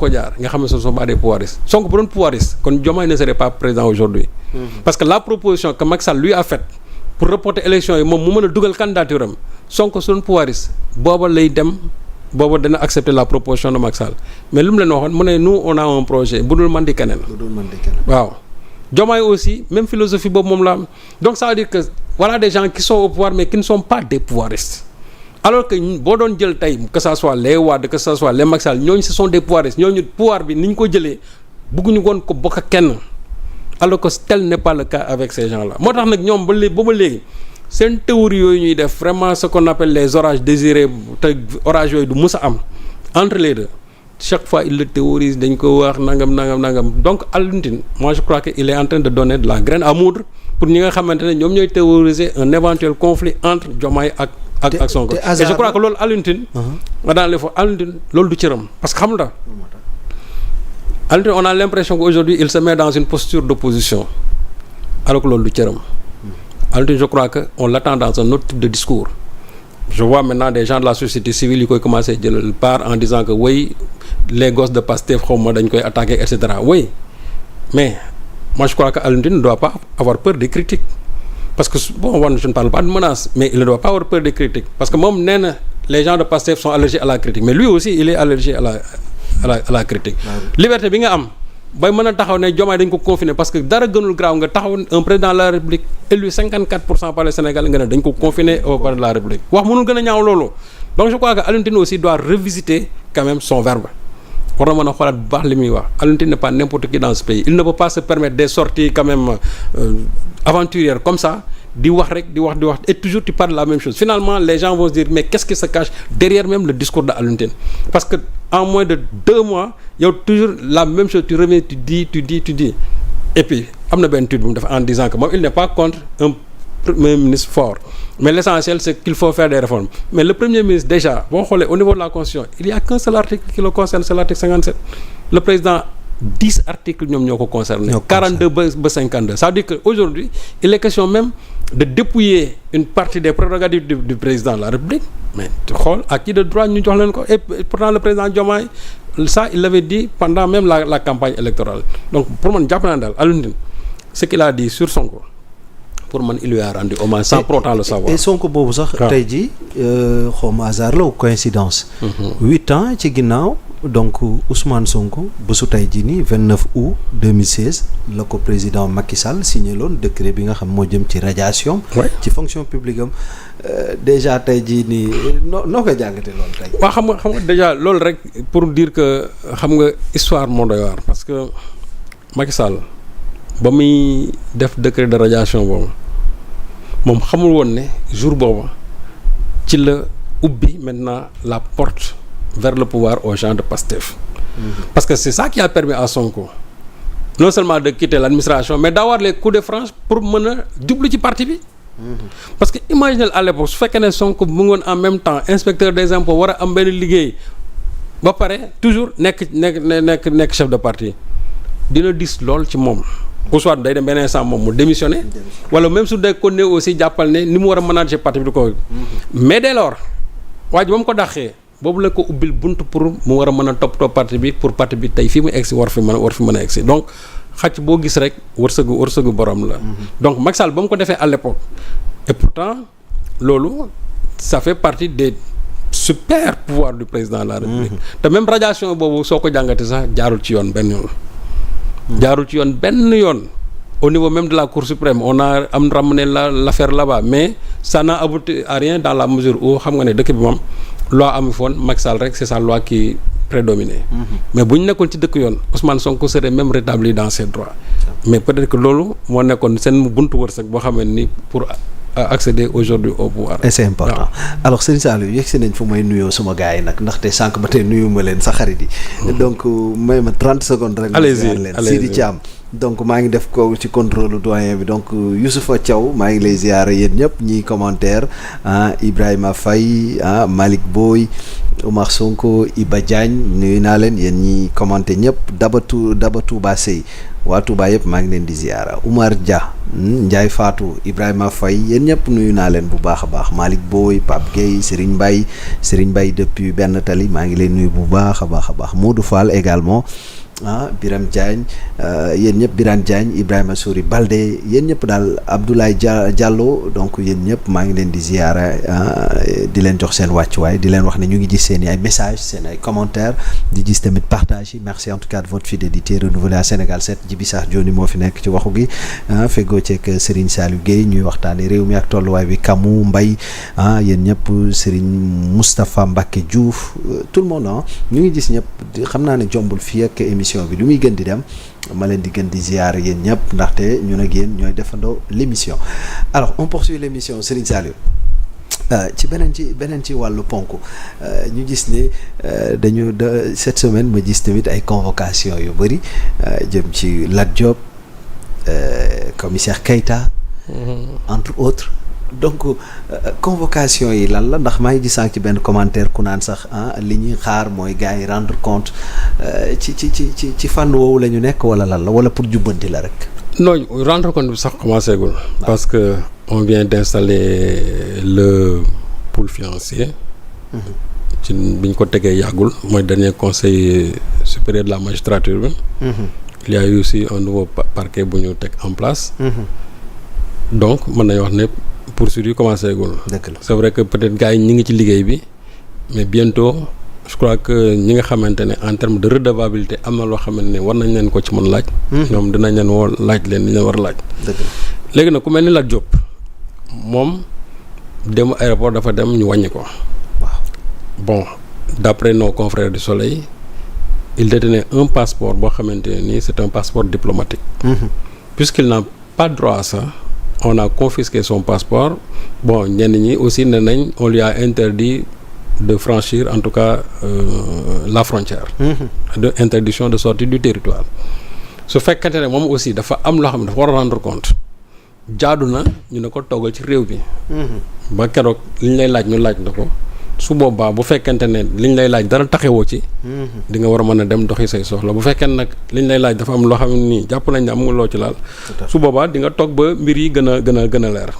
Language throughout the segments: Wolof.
ko jaar nga xam ne ce ne sont pas des pouvoiristes Sonko bu doon pouvoiriste kon Diomaye ne serait pas président aujourd'hui parce que la proposition que Macky Sall lui a faite pour reporter élection yi moom mu mën a dugal candidature am Sonko su doon pouvoiriste booba lay dem booba dana accepter la proposition de Macky Sall mais lu mu leen waxoon mu ne nous on a un projet bu dul man di keneen waaw Diomaye aussi même philosophie boobu moom la am donc ça veut dire que voilà des gens qui sont au pouvoir mais qui ne sont pas des pouvoiristes alors que boo doon jël tey que ça soit les Wade que ça soit les Macky Sall ñooñu ce sont des pouvoiristes ñooñu pouvoir bi ni ñu ko jëlee bëgguñu woon ko bokk ak kenn alors que tel n'est pas le cas avec ces gens là moo tax nag ñoom ba léegi seen théorie yooyu ñuy def vraiment ce qu'on appelle les orages désirés te orages yooyu du mës a am entre les deux chaque fois il le théorise dañ ko wax nangam donc Alioune Tine moi je crois que il est en train de donner de la graine à moudre pour ñi nga xamante ne ñoom ñooy théoriser un éventuel conflit entre Diomaye ak Sonko et je crois que loolu Alioune Tine dans les fois Alioune Tine loolu du cëram parce que xam nga Alioune Tine on a l'impression qu'aujourd'hui il se met dans une posture d'opposition alors que loolu du cëram Alioune Tine je crois que on l'attend dans un autre type de discours je vois maintenant des gens de la société civile yi koy commencer jël part en disant que oui les gosses de Pastef xaw ma dañ koy attaquer et cetera oui mais moi je crois que Alioune Tine ne doit pas avoir peur des critiques parce que bon je ne parle pas de menace mais il ne doit pas avoir peur des critiques parce que moom nee na les gens de Pastef sont allergiques à la critique mais lui aussi il est allergique à la critique liberté bi nga am bay mën a taxaw ne Diomaye dañ ko confiner parce que dara gënul graaw nga taxaw un président de la République élu 54% par les Sénégalais nga ne dañ ko confiner au palais de la République wax mënul gën a ñaaw loolu donc je crois que Alioune Tine aussi doit revisiter quand même son verbe war na mën a xoolaat bu baax li muy wax Alioune Tine n'est pas n'importe qui dans ce pays il ne peut pas se permettre des sorties quand même aventurières comme ça di wax et toujours tu parles de la même chose finalement les gens vont se dire mais qu'est-ce qui se cache derrière même le discours de Alioune Tine parce que en moins de 2 mois yow toujours la même chose tu reviens tu dis et puis am na benn étude bu mu def en disant que moom il n'est pas contre un premier ministre fort mais l'essentiel c'est qu'il faut faire des réformes mais le premier ministre déjà boo xoolee au niveau de la constitution il y a qu'un seul article qui le concerne c'est l'article 57 le président 10 articles ñoom ñoo ko concerné 42 ba 52 ça veut dire que aujourd'hui il est question même de dépouiller une partie des prérogatives du président de la République mais xool à qui de droit ñu jox leen ko et pourtant le président Diomaye ça il l'avait dit pendant même la campagne électorale donc pour man jàpp naa daal Alioune Tine ce qu'il a dit sur Sonko pour man il lui a rendu hommage sans pour autant le savoir. et Sonko boobu sax tey jii xawma hasard la ou coïncidence 8 ans ci ginnaaw donc Ousmane Sonko bésu tey jii nii 29 août 2016 la ko président Macky Sall signé loon décret bi nga xam moo jëm ci radiation ci fonction publique am déjà tey jii nii noo koy jàngate loolu tey. waaw xam nga déjà loolu rek pour dire que xam nga histoire moo doy waar parce que Macky Sall ba muy def décret de radiation boobu moom xamul woon ne jour boobu ci la ubbi maintenant la porte vers le pouvoir aux gens de Pastef parce que c'est ça qui a permis à Sonko non seulement de quitter l'administration mais d'avoir les coups de franche pour mën a jublu ci parti bi parce que imaginez à l'époque su fekkee ne Sonko mu ngoon en même temps inspecteur des impôts war a am benn liggéey ba pare toujours nekk chef de parti dina dis lool ci moom ou soit day dem beneen instant moom mu démissionner wala même su dee ko ne aussi jàppal ne ni mu war a manager parti bi di ko mais dès lors waa ji ba mu ko dàqee boobu la ko ubbil bunt pour mu war a mën a toppatoo parti bi pour parti bi tey fii mu egsi war fi mën a egsi donc xacc boo gis rek wërsëgu borom la donc Macky Sall ba mu ko defee à l'époque et pourtant loolu ça fait partie des super pouvoirs du président de la République te même radiation boobu soo ko jàngate sax jaarul ci yoon benn yoon au niveau même de la Cour suprême on a ramené l'affaire là-bas mais ça n'a abouti à rien dans la mesure où xam nga ne dëkk bi moom loi amu foon Macky Sall rek c'est sa loi qui prédominait mais bu ñu nekkoon ci dëkk yoon Ousmane Sonko serait même rétabli dans ses droits mais peut-être que loolu moo nekkoon seen buntu wërsëg boo xam ne ni pour accéder aujourd'hui au pouvoir. et c'est important alors Serigne Saliou yegg si nañ fu may nuyoo suma gars yi nag ndaxte sànq ba tey nuyu ma leen sa xarit yi donc may ma 30 secondes rek. allez-y leen Sidi Thiam donc maa ngi def ko ci contrôle doyen bi donc Youssoufa Thiaw maa ngi lay ziyaara yéen ñëpp ñiy commentaire Ibrahima Faye Malick Boy Omar Sonko Iba Diagne nuyu naa leen yéen ñi commenté ñëpp Daba Touba Sey waa Touba yëpp maa ngi leen di ziyaara Oumar Dia Ndiaye Fatou Ibrahima Faye yéen ñëpp nuyu naa leen bu baax a baax Malick Boy Pape Gueye Serigne Mbaye depuis Benn Tali maa ngi leen nuyu bu baax a baax Modou Fall également Biram Diagne yéen ñëpp Birane Diagne Ibrahima Souri Balde yéen ñëpp daal Abdoulaye Diallo donc yéen ñëpp maa ngi leen di ziyaara di leen jox seen wàccuwaay di leen wax ne ñu ngi gis seen i ay messages seen ay commentaires di gis tamit partage yi merci en tout cas de votre fidélité renouvelée à Sénégal 7 Djibi Sarr Dioni moo fi nekk ci waxu gi feggoo ceeg Serigne Saliou Guèye ñuy waxtaane réew mi ak tolluwaay bi Kamou Mbaye yéen ñëpp Serigne Moustapha Mbacké Diouf tout le monde ñu ngi gis ñëpp xam naa ne jombul fii ak émission bi lu muy gën di dem ma leen di gën di ziar yéen ñëpp ndaxte ñun ak yéen ñooy defandoo l'émission alors on poursuit l'émission Serigne Saliou ci beneen ci wàllu ponk ñu gis ne cette semaine ma gis tamit ay convocation yu bëri jëm ci Lat Diop commissaire Keita entre autres donc convocation yi lan la ndax maa ngi gis ci benn commentaire ku naan sax li ñuy xaar mooy gars yi rendre compte ci fànn woowu la ñu nekk wala lan la wala pour jubbanti la rek. non rendre compte bi sax commencé gul. parce que on vient d'installer le pool financier. ci bi ñu ko tegee yàggul mooy dernier conseil supérieur de la magistrature bi. il y a eu aussi un nouveau parquet bu ñu teg en place. donc mën nañu wax ne poursuite yi commencé gul. c'est vrai que peut-être gars yi ñi ngi ci liggéey bi mais bientôt je crois que ñi nga xamante ne en termes de redevabilité am na loo xamante ne war nañ leen ko ci mën laaj. ñoom dinañ leen woo laaj leen li ñu war a laaj. léegi nag ku mel ni Lat Diop moom dem aéroport dafa dem ñu wàññi ko. waaw bon d'après nos confrères du Soleil il détenait un passeport boo xamante ne nii c'est un passeport diplomatique. puisqu'il n'a pas droit à ça. on a confisqué son passeport bon ñenn ñi aussi ne nañ on lui a interdit de franchir en tout cas la frontière. de interdiction de sortie du territoire. su fekkente ne moom aussi dafa am loo xam ne dafa war a rendre compte jaadu na ñu ne ko toggal ci réew bi. ba keroog liñ lay laaj ñu laaj na ko su boobaa bu fekkente ne liñ lay laaj dara taxewoo ci. di nga war a mën a dem doxi say soxla bu fekkee nag liñ lay laaj dafa am loo xam ne nii jàpp nañ ne amul loo ci laal. su boobaa di nga toog ba mbir yi gën a leer.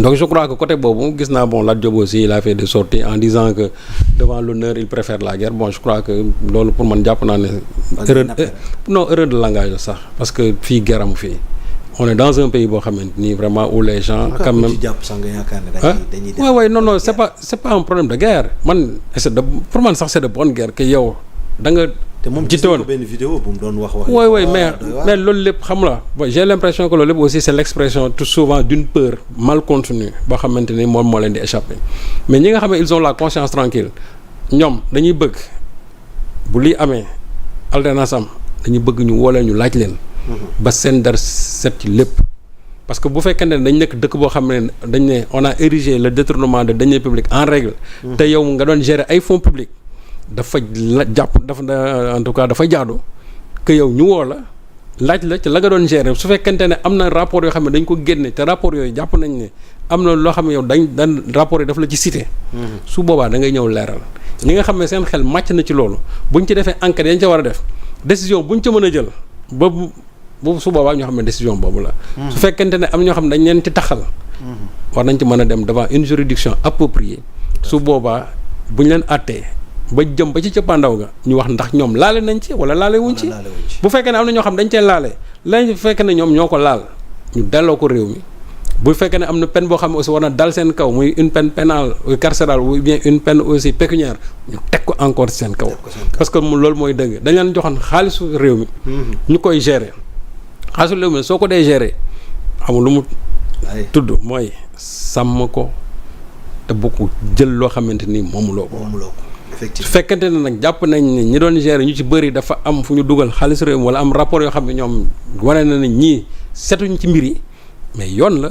donc je crois que côté boobu gis naa bon Lat Diop aussi il a fait des sorties en disant que devant l'honneur il préfère la guerre bon je crois que loolu pour man jàpp naa ne. erreur de langage la sax parce que fii guerre amu fii. on est dans un pays boo xamante ni vraiment où les gens. quand même non c'est pas un problème de guerre man pour man sax c'est de bonne guerre que yow da nga. te moom gis nañu ko benn vidéo bu mu doon wax. mais loolu lépp xam la j'ai l'impression que loolu lépp aussi c'est l'expression tout souvent d'une peur mal contenue boo xamante ni moom moo leen di échapper mais ñi nga xam ne ils ont la conscience tranquille ñoom dañuy bëgg bu lii amee alternance am dañuy bëgg ñu woo leen ñu laaj leen. ba seen dar set ci lépp parce que bu fekkee ne dañ nekk dëkk boo xam ne dañ ne on a érigé le détournement de deniers publics en règle. te yow nga doon gérer ay fonds publics dafa en tout cas dafa jaadu que yow ñu woo la laaj la ci la nga doon gérer su fekkente ne am na rapport yoo xam ne dañ ko génne te rapport yooyu jàpp nañ ne am na loo xam ne yow dañ rapport yi daf la ci cité. su boobaa da ngay ñëw leeral ñi nga xam ne seen xel màcc na ci loolu buñ ci defee enquête yañ ca war a def décision buñ ca mën a jël boobu su boobaa ñoo xam ne décision boobu la. su fekkente ne am ñoo xam ne dañ leen ci taxal. war nañ ci mën a dem devant une juridiction appropriée. su boobaa buñ leen àttee ba jëm ba ci cëppaandaw ga ñu wax ndax ñoom laale nañ ci wala laale wuñ ci. bu fekkee ne am na ñoo xam dañ cee laale lañ fekkee ne ñoom ñoo ko laal ñu delloo ko réew mi bu fekkee ne am na peine boo xam ne aussi war na dal seen kaw muy une peine pénale carcérale ou bien une peine aussi pécuniaire ñu teg ko encore seen kaw. parce que loolu mooy dëgg dañ leen joxoon xaalisu réew mi. ñu koy gérer. xaalisu réew mi soo ko dee gérer amul lu mu tudd mooy sàmm ko te bu ko jël loo xamante ni moomuloo ko. effectivement su fekkente ne nag jàpp nañ ne ñi doon gérer ñu ci bëri dafa am fu ñu dugal xaalis réew mi wala am rapport yoo xam ne ñoom wane na ne ñii setuñ ci mbir yi mais yoon la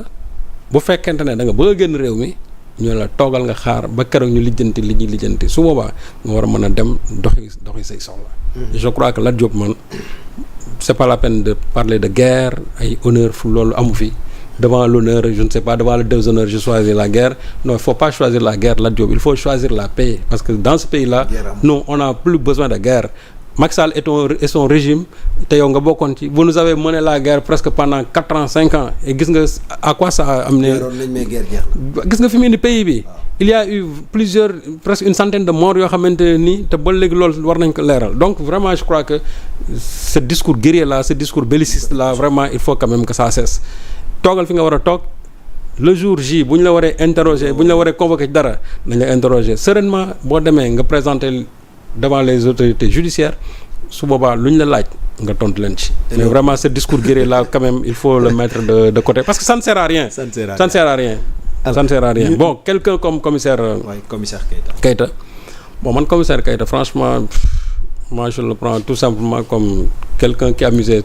bu fekkente ne da nga bëgg a génn réew mi ñu la toogal nga xaar ba keroog ñu lijjanti li ñuy lijjanti su boobaa nga war a mën a dem doxi say soxla. je crois que Lat Diop man c'est pas la peine de parler de guerre ay honneur fu loolu amu fi devant l'honneur je ne sais pas devant le déshonneur je choisis la guerre non il faut pas choisir la guerre Lat Diop il faut choisir la paix parce que dans ce pays-là non on n'a plus besoin de guerre Macky Sall et son régime te yow nga bokkoon ci vous nous avez mené la guerre presque pendant 4 ans 5 ans et gis nga à quoi ça a amené gis nga fi mu indi pays bi il y a eu presque une centaine de morts yoo xamante ne nii te ba léegi loolu war nañ ko leeral donc vraiment je crois que ce discours guerrier là ce discours belliciste là vraiment il faut quand même que ça cesse toogal fi nga war a toog le jour J bu ñu la waree interroger bu ñu la waree convoquer ci dara nañ la interroger sereinement boo demee nga présenter devant les autorités judiciaires su boobaa lu ñu la laaj nga tontu leen ci. mais vraiment ce discours guerrier là quand même il faut le mettre de côté parce que ça ne sert à rien. ça ne sert à rien. Alors, ça ne sert à rien. Bon, quelqu'un comme commissaire Keïta. Bon, man commissaire Keïta, franchement, moi je le prends tout simplement comme quelqu'un qui a amusé